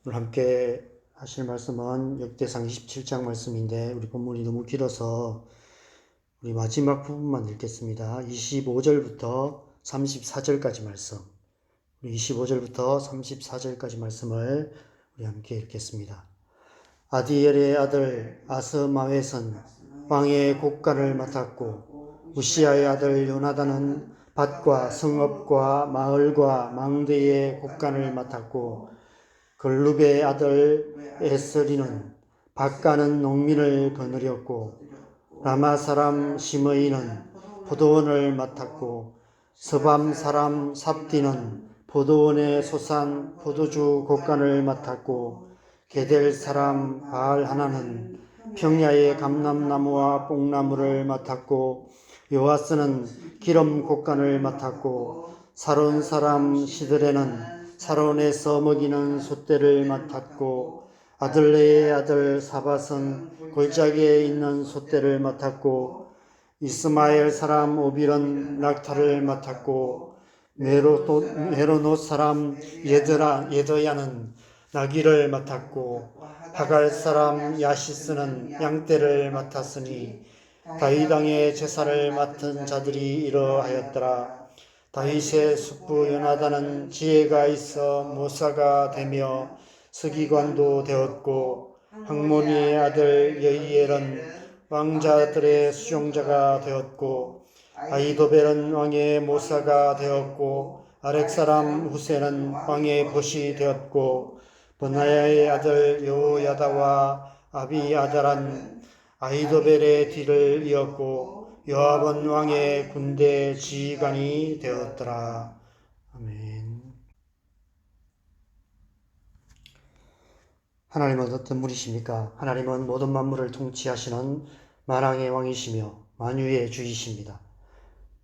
오늘 함께 하실 말씀은 역대상 27장 말씀인데 우리 본문이 너무 길어서 우리 마지막 부분만 읽겠습니다. 25절부터 34절까지 말씀. 우리 25절부터 34절까지 말씀을 우리 함께 읽겠습니다. 아디엘의 아들 아스마웻은 왕의 국가를 맡았고 우시아의 아들 요나단은 밭과 성읍과 마을과 망대의 국간을 맡았고 글룹의 아들 에스리는 밭가는 농민을 거느렸고 라마 사람 시므이는 포도원을 맡았고 스밤 사람 삽디는 포도원의 소산 포도주 곡간을 맡았고 게델 사람 바알 하나는 평야의 감람나무와 뽕나무를 맡았고 요아스는 기름 곡간을 맡았고 사론 사람 시드레는 사론에서 먹이는 솥대를 맡았고 아들레의 아들 사밧은 골짜기에 있는 솥대를 맡았고 이스마엘 사람 오빌은 낙타를 맡았고 메로노 사람 예더야는 나귀를 맡았고 하갈 사람 야시스는 양떼를 맡았으니 다윗 왕의 제사를 맡은 자들이 이러하였더라. 다윗의 숙부 요나단은 지혜가 있어 모사가 되며 서기관도 되었고 학모니의 아들 여이엘은 왕자들의 수종자가 되었고 아히도벨은 왕의 모사가 되었고 아렉 사람 후세는 왕의 보시 되었고 버나야의 아들 여호야다와 아비아달은 아히도벨의 뒤를 이었고 요압은 왕의 군대 지휘관이 되었더라. 아멘. 하나님은 어떤 분이십니까? 하나님은 모든 만물을 통치하시는 만왕의 왕이시며 만유의 주이십니다.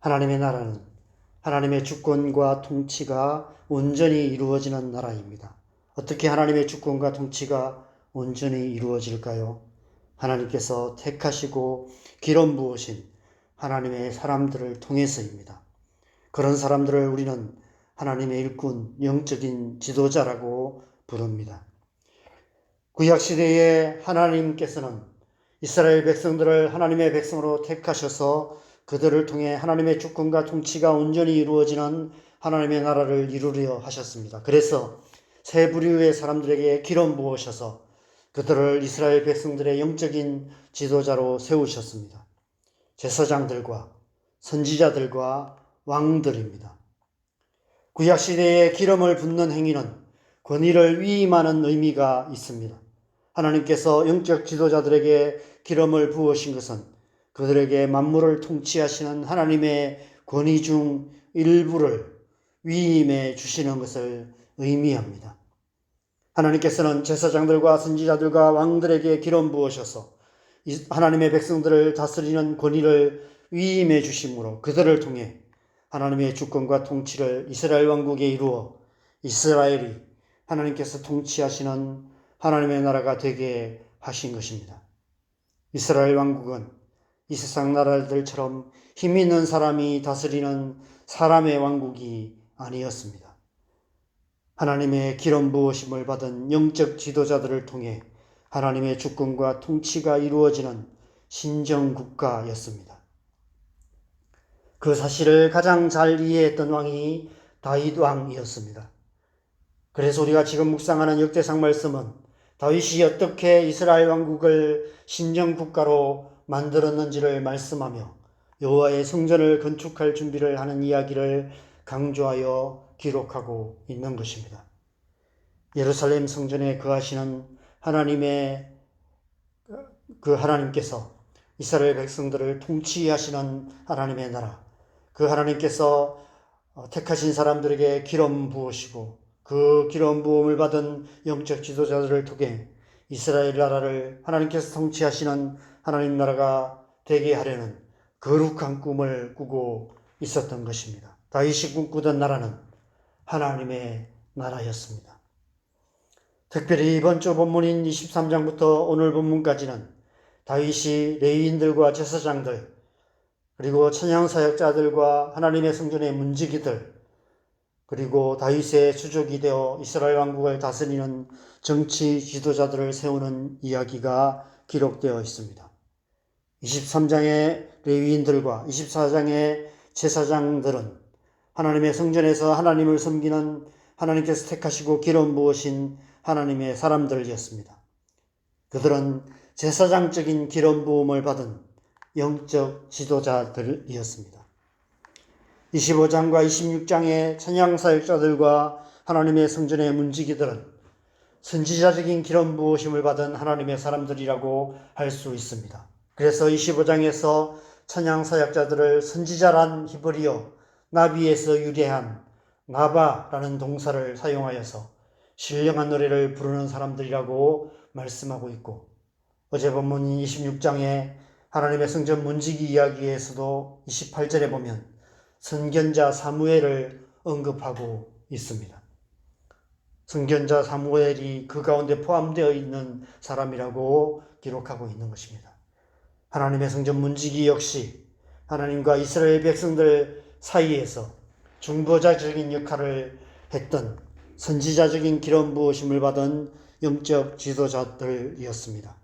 하나님의 나라는 하나님의 주권과 통치가 온전히 이루어지는 나라입니다. 어떻게 하나님의 주권과 통치가 온전히 이루어질까요? 하나님께서 택하시고 기름 부으신 하나님의 사람들을 통해서입니다. 그런 사람들을 우리는 하나님의 일꾼, 영적인 지도자라고 부릅니다. 구약시대에 하나님께서는 이스라엘 백성들을 하나님의 백성으로 택하셔서 그들을 통해 하나님의 주권과 통치가 온전히 이루어지는 하나님의 나라를 이루려 하셨습니다. 그래서 세 부류의 사람들에게 기름 부으셔서 그들을 이스라엘 백성들의 영적인 지도자로 세우셨습니다. 제사장들과 선지자들과 왕들입니다. 구약시대에 기름을 붓는 행위는 권위를 위임하는 의미가 있습니다. 하나님께서 영적 지도자들에게 기름을 부으신 것은 그들에게 만물을 통치하시는 하나님의 권위 중 일부를 위임해 주시는 것을 의미합니다. 하나님께서는 제사장들과 선지자들과 왕들에게 기름 부으셔서 하나님의 백성들을 다스리는 권위를 위임해 주심으로 그들을 통해 하나님의 주권과 통치를 이스라엘 왕국에 이루어 이스라엘이 하나님께서 통치하시는 하나님의 나라가 되게 하신 것입니다. 이스라엘 왕국은 이 세상 나라들처럼 힘 있는 사람이 다스리는 사람의 왕국이 아니었습니다. 하나님의 기름 부으심을 받은 영적 지도자들을 통해 하나님의 주권과 통치가 이루어지는 신정국가였습니다. 그 사실을 가장 잘 이해했던 왕이 다윗 왕이었습니다. 그래서 우리가 지금 묵상하는 역대상 말씀은 다윗이 어떻게 이스라엘 왕국을 신정국가로 만들었는지를 말씀하며 여호와의 성전을 건축할 준비를 하는 이야기를 강조하여 기록하고 있는 것입니다. 예루살렘 성전에 거하시는 하나님의 그 하나님께서 이스라엘 백성들을 통치하시는 하나님의 나라, 그 하나님께서 택하신 사람들에게 기름 부으시고 그 기름 부음을 받은 영적 지도자들을 통해 이스라엘 나라를 하나님께서 통치하시는 하나님 나라가 되게 하려는 거룩한 꿈을 꾸고 있었던 것입니다. 다윗이 꿈꾸던 나라는 하나님의 나라였습니다. 특별히 이번 주 본문인 23장부터 오늘 본문까지는 다윗이 레위인들과 제사장들 그리고 천향사역자들과 하나님의 성전의 문지기들 그리고 다윗의 수족이 되어 이스라엘 왕국을 다스리는 정치 지도자들을 세우는 이야기가 기록되어 있습니다. 23장의 레위인들과 24장의 제사장들은 하나님의 성전에서 하나님을 섬기는 하나님께서 택하시고 기름 부으신 하나님의 사람들이었습니다. 그들은 제사장적인 기름 부음을 받은 영적 지도자들이었습니다. 25장과 26장의 찬양사역자들과 하나님의 성전의 문지기들은 선지자적인 기름 부으심을 받은 하나님의 사람들이라고 할 수 있습니다. 그래서 25장에서 찬양사역자들을 선지자란 히브리어 나비에서 유래한 나바라는 동사를 사용하여서 신령한 노래를 부르는 사람들이라고 말씀하고 있고, 어제 본문 26장에 하나님의 성전 문지기 이야기에서도 28절에 보면 선견자 사무엘을 언급하고 있습니다. 선견자 사무엘이 그 가운데 포함되어 있는 사람이라고 기록하고 있는 것입니다. 하나님의 성전 문지기 역시 하나님과 이스라엘 백성들 사이에서 중보자적인 역할을 했던 선지자적인 기름 부으심을 받은 영적 지도자들이었습니다.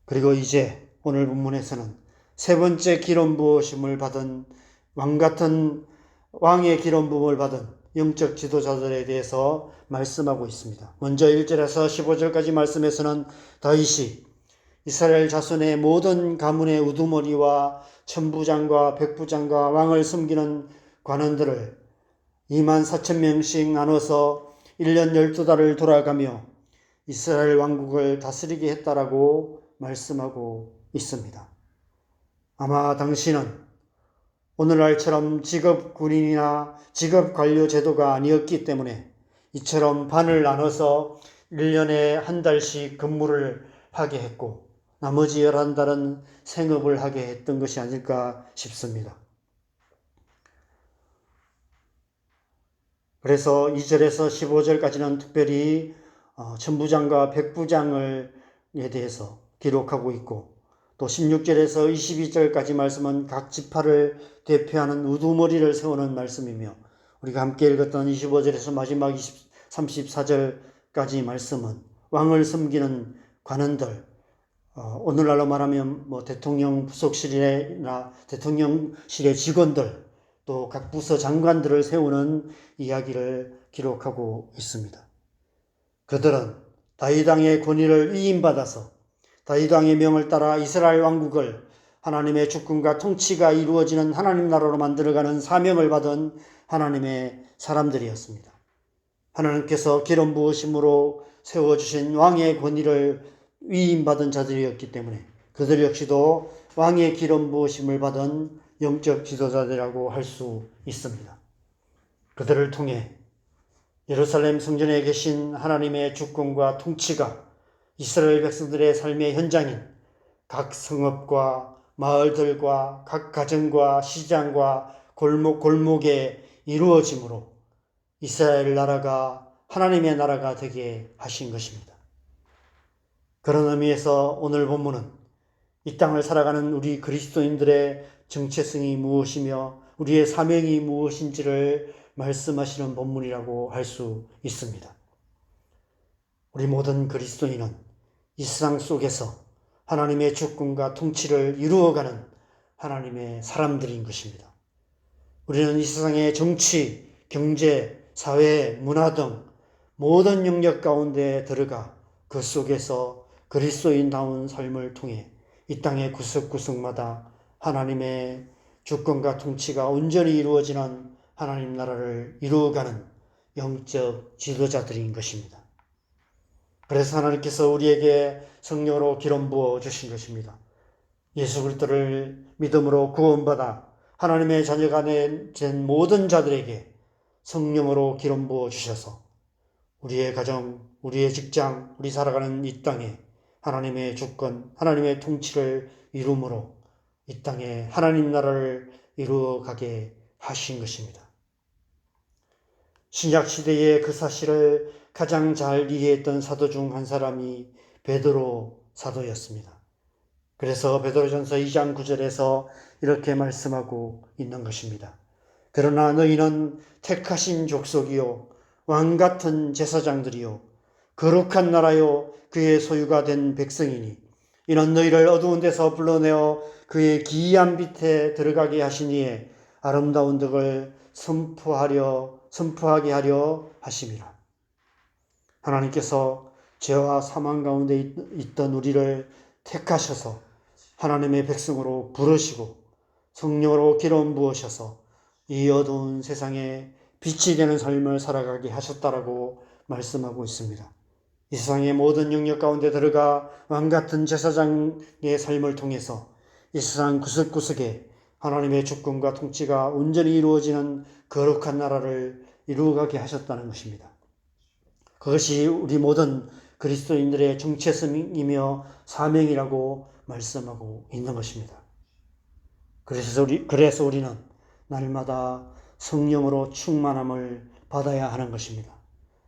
그리고 이제 오늘 본문에서는 세 번째 기름 부으심을 받은 왕같은 왕의 기름 부음을 받은 영적 지도자들에 대해서 말씀하고 있습니다. 먼저 1절에서 15절까지 말씀에서는 다윗이 이스라엘 자손의 모든 가문의 우두머리와 천부장과 백부장과 왕을 섬기는 관원들을 24,000명씩 나눠서 1년 12달을 돌아가며 이스라엘 왕국을 다스리게 했다라고 말씀하고 있습니다. 아마 당시는 오늘날처럼 직업 군인이나 직업 관료 제도가 아니었기 때문에 이처럼 반을 나눠서 1년에 한 달씩 근무를 하게 했고 나머지 11달은 생업을 하게 했던 것이 아닐까 싶습니다. 그래서 2절에서 15절까지는 특별히 천부장과 백부장에 대해서 기록하고 있고, 또 16절에서 22절까지 말씀은 각 지파를 대표하는 우두머리를 세우는 말씀이며, 우리가 함께 읽었던 25절에서 마지막 34절까지 말씀은 왕을 섬기는 관원들, 오늘날로 말하면 대통령 부속실이나 대통령실의 직원들, 또 각 부서 장관들을 세우는 이야기를 기록하고 있습니다. 그들은 다윗 왕의 권위를 위임받아서 다윗 왕의 명을 따라 이스라엘 왕국을 하나님의 주권과 통치가 이루어지는 하나님 나라로 만들어가는 사명을 받은 하나님의 사람들이었습니다. 하나님께서 기름 부으심으로 세워주신 왕의 권위를 위임받은 자들이었기 때문에 그들 역시도 왕의 기름 부으심을 받은 영적 지도자들이라고 할 수 있습니다. 그들을 통해 예루살렘 성전에 계신 하나님의 주권과 통치가 이스라엘 백성들의 삶의 현장인 각 성읍과 마을들과 각 가정과 시장과 골목에 이루어짐으로 이스라엘 나라가 하나님의 나라가 되게 하신 것입니다. 그런 의미에서 오늘 본문은 이 땅을 살아가는 우리 그리스도인들의 정체성이 무엇이며 우리의 사명이 무엇인지를 말씀하시는 본문이라고 할 수 있습니다. 우리 모든 그리스도인은 이 세상 속에서 하나님의 주권과 통치를 이루어가는 하나님의 사람들인 것입니다. 우리는 이 세상의 정치, 경제, 사회, 문화 등 모든 영역 가운데 들어가 그 속에서 그리스도인다운 삶을 통해 이 땅의 구석구석마다 하나님의 주권과 통치가 온전히 이루어지는 하나님 나라를 이루어가는 영적 지도자들인 것입니다. 그래서 하나님께서 우리에게 성령으로 기름 부어 주신 것입니다. 예수 그리스도를 믿음으로 구원받아 하나님의 자녀가 된 모든 자들에게 성령으로 기름 부어 주셔서 우리의 가정, 우리의 직장, 우리 살아가는 이 땅에 하나님의 주권, 하나님의 통치를 이루므로 이 땅에 하나님 나라를 이루어가게 하신 것입니다. 신약 시대의 그 사실을 가장 잘 이해했던 사도 중 한 사람이 베드로 사도였습니다. 그래서 베드로전서 2장 9절에서 이렇게 말씀하고 있는 것입니다. 그러나 너희는 택하신 족속이요 왕같은 제사장들이요 거룩한 나라요 그의 소유가 된 백성이니 이는 너희를 어두운 데서 불러내어 그의 기이한 빛에 들어가게 하시니에 아름다운 덕을 선포하게 하려 하심이라. 하나님께서 죄와 사망 가운데 있던 우리를 택하셔서 하나님의 백성으로 부르시고 성령으로 기름 부으셔서 이 어두운 세상에 빛이 되는 삶을 살아가게 하셨다라고 말씀하고 있습니다. 이 세상의 모든 영역 가운데 들어가 왕같은 제사장의 삶을 통해서 이 세상 구석구석에 하나님의 주권과 통치가 온전히 이루어지는 거룩한 나라를 이루어가게 하셨다는 것입니다. 그것이 우리 모든 그리스도인들의 정체성이며 사명이라고 말씀하고 있는 것입니다. 그래서 우리는 날마다 성령으로 충만함을 받아야 하는 것입니다.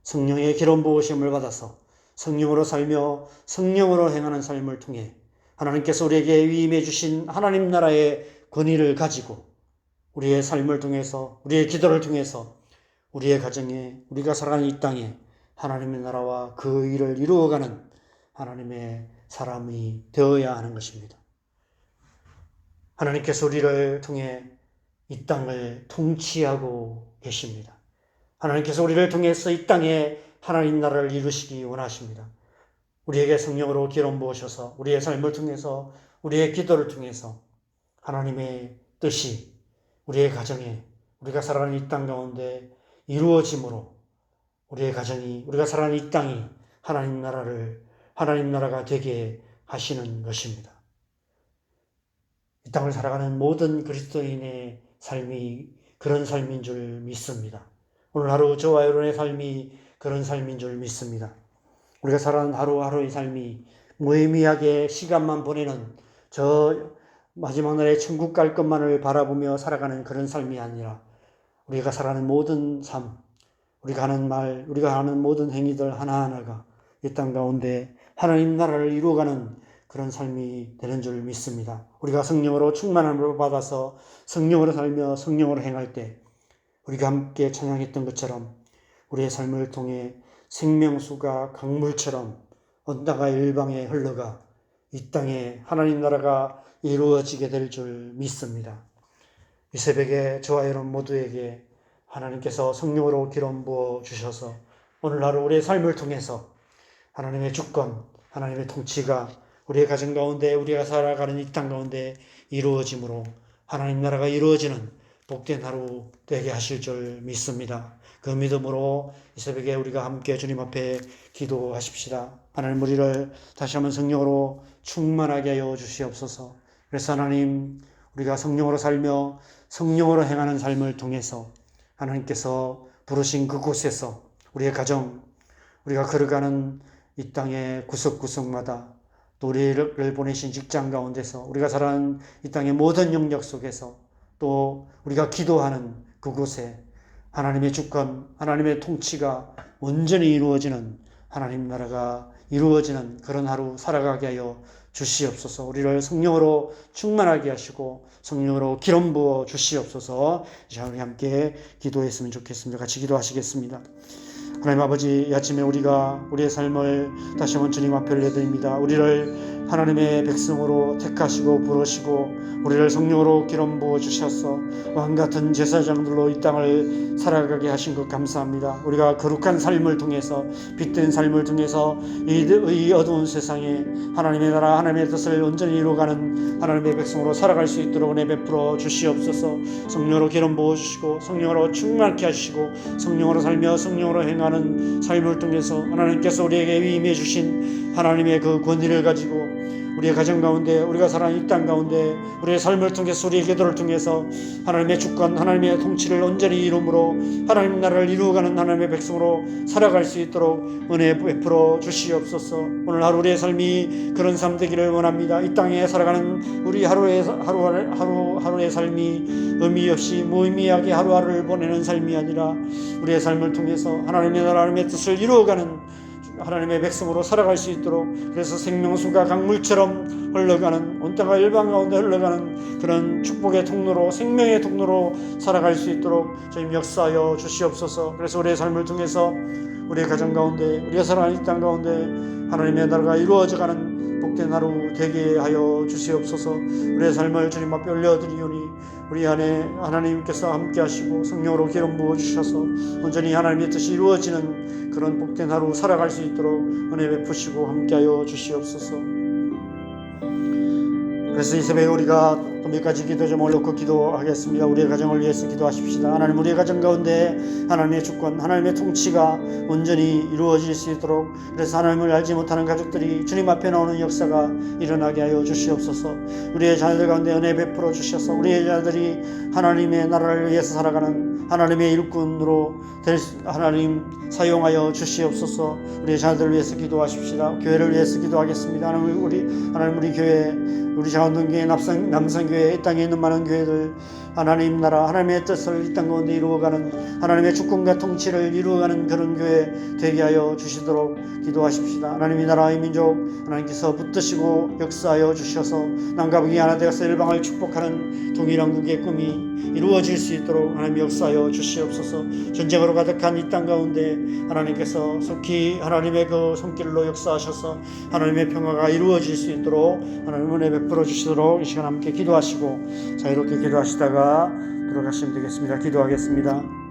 성령의 기름 부으심을 받아서 성령으로 살며 성령으로 행하는 삶을 통해 하나님께서 우리에게 위임해 주신 하나님 나라의 권위를 가지고 우리의 삶을 통해서 우리의 기도를 통해서 우리의 가정에 우리가 살아가는 이 땅에 하나님의 나라와 그 일을 이루어가는 하나님의 사람이 되어야 하는 것입니다. 하나님께서 우리를 통해 이 땅을 통치하고 계십니다. 하나님께서 우리를 통해서 이 땅에 하나님 나라를 이루시기 원하십니다. 우리에게 성령으로 기름 부으셔서 우리의 삶을 통해서 우리의 기도를 통해서 하나님의 뜻이 우리의 가정에 우리가 살아가는 이 땅 가운데 이루어짐으로 우리의 가정이 우리가 살아가는 이 땅이 하나님 나라가 되게 하시는 것입니다. 이 땅을 살아가는 모든 그리스도인의 삶이 그런 삶인 줄 믿습니다. 오늘 하루 저와 여러분의 삶이 그런 삶인 줄 믿습니다. 우리가 살아가는 하루하루의 삶이 무의미하게 시간만 보내는 저 마지막 날에 천국 갈 것만을 바라보며 살아가는 그런 삶이 아니라 우리가 살아가는 모든 삶, 우리가 하는 말, 우리가 하는 모든 행위들 하나하나가 이 땅 가운데 하나님 나라를 이루어가는 그런 삶이 되는 줄 믿습니다. 우리가 성령으로 충만함을 받아서 성령으로 살며 성령으로 행할 때 우리가 함께 찬양했던 것처럼 우리의 삶을 통해 생명수가 강물처럼 언다가 일방에 흘러가 이 땅에 하나님 나라가 이루어지게 될 줄 믿습니다. 이 새벽에 저와 여러분 모두에게 하나님께서 성령으로 기름 부어 주셔서 오늘 하루 우리의 삶을 통해서 하나님의 주권, 하나님의 통치가 우리의 가정 가운데 우리가 살아가는 이 땅 가운데 이루어짐으로 하나님 나라가 이루어지는 복된 하루 되게 하실 줄 믿습니다. 그 믿음으로 이 새벽에 우리가 함께 주님 앞에 기도하십시다. 하나님 우리를 다시 한번 성령으로 충만하게 하여 주시옵소서. 그래서 하나님 우리가 성령으로 살며 성령으로 행하는 삶을 통해서 하나님께서 부르신 그곳에서 우리의 가정, 우리가 걸어가는 이 땅의 구석구석마다 또 우리를 보내신 직장 가운데서 우리가 살아가는 이 땅의 모든 영역 속에서 또 우리가 기도하는 그곳에 하나님의 주권, 하나님의 통치가 온전히 이루어지는 하나님 나라가 이루어지는 그런 하루 살아가게 하여 주시옵소서. 우리를 성령으로 충만하게 하시고 성령으로 기름 부어 주시옵소서. 자, 우리 함께 기도했으면 좋겠습니다. 같이 기도하시겠습니다. 하나님 아버지, 이 아침에 우리가 우리의 삶을 다시 한번 주님 앞에 올려드립니다. 우리를 하나님의 백성으로 택하시고 부르시고 우리를 성령으로 기름 부어 주셔서 왕같은 제사장들로 이 땅을 살아가게 하신 것 감사합니다. 우리가 거룩한 삶을 통해서 빛된 삶을 통해서 이 어두운 세상에 하나님의 나라 하나님의 뜻을 온전히 이루어가는 하나님의 백성으로 살아갈 수 있도록 은혜 베풀어 주시옵소서. 성령으로 기름 부어 주시고 성령으로 충만케 하시고 성령으로 살며 성령으로 행하는 삶을 통해서 하나님께서 우리에게 위임해 주신 하나님의 그 권위를 가지고 우리의 가정 가운데 우리가 살아가는 이 땅 가운데 우리의 삶을 통해서 우리의 기도를 통해서 하나님의 주권 하나님의 통치를 온전히 이룸으로 하나님 나라를 이루어가는 하나님의 백성으로 살아갈 수 있도록 은혜 베풀어 주시옵소서. 오늘 하루 우리의 삶이 그런 삶 되기를 원합니다. 이 땅에 살아가는 우리 하루의 삶이 의미 없이 무의미하게 하루하루를 보내는 삶이 아니라 우리의 삶을 통해서 하나님의 나라 하나님의 뜻을 이루어가는 하나님의 백성으로 살아갈 수 있도록, 그래서 생명수가 강물처럼 흘러가는, 온 땅과 열방 가운데 흘러가는 그런 축복의 통로로, 생명의 통로로 살아갈 수 있도록 주님 역사하여 주시옵소서. 그래서 우리의 삶을 통해서 우리의 가정 가운데, 우리가 살아가는 이 땅 가운데 하나님의 나라가 이루어져가는 복된 하루 되게 하여 주시옵소서. 우리의 삶을 주님 앞에 올려드리오니 우리 안에 하나님께서 함께 하시고 성령으로 기름 부어주셔서 온전히 하나님의 뜻이 이루어지는 그런 복된 하루 살아갈 수 있도록 은혜 베푸시고 함께하여 주시옵소서. 그래서 이 새벽에 우리가 또 몇 가지 기도 좀 올려놓고 기도하겠습니다. 우리의 가정을 위해서 기도하십시다. 하나님, 우리의 가정 가운데 하나님의 주권, 하나님의 통치가 온전히 이루어질 수 있도록, 그래서 하나님을 알지 못하는 가족들이 주님 앞에 나오는 역사가 일어나게 하여 주시옵소서. 우리의 자녀들 가운데 은혜 베풀어 주셔서 우리의 자녀들이 하나님의 나라를 위해서 살아가는 하나님의 일꾼으로 될 하나님 사용하여 주시옵소서. 우리의 자녀들을 위해서 기도하십시다. 교회를 위해서 기도하겠습니다. 하나님, 우리 교회, 우리 장원동교회, 남산교회, 이 땅에 있는 많은 교회들, 하나님 나라, 하나님의 뜻을 이 땅 가운데 이루어가는, 하나님의 주권과 통치를 이루어가는 그런 교회 되게 하여 주시도록 기도하십시다. 하나님의 나라의 민족 하나님께서 붙드시고 역사하여 주셔서 남과 북이 하나 되어서 열방을 축복하는 동일왕국의 꿈이 이루어질 수 있도록 하나님 역사하여 주시옵소서. 전쟁으로 가득한 이 땅 가운데 하나님께서 속히 하나님의 그 손길로 역사하셔서 하나님의 평화가 이루어질 수 있도록 하나님 은혜 베풀어 주시도록 이 시간 함께 기도하시고 자유롭게 기도하시다가 들어가시면 되겠습니다. 기도하겠습니다.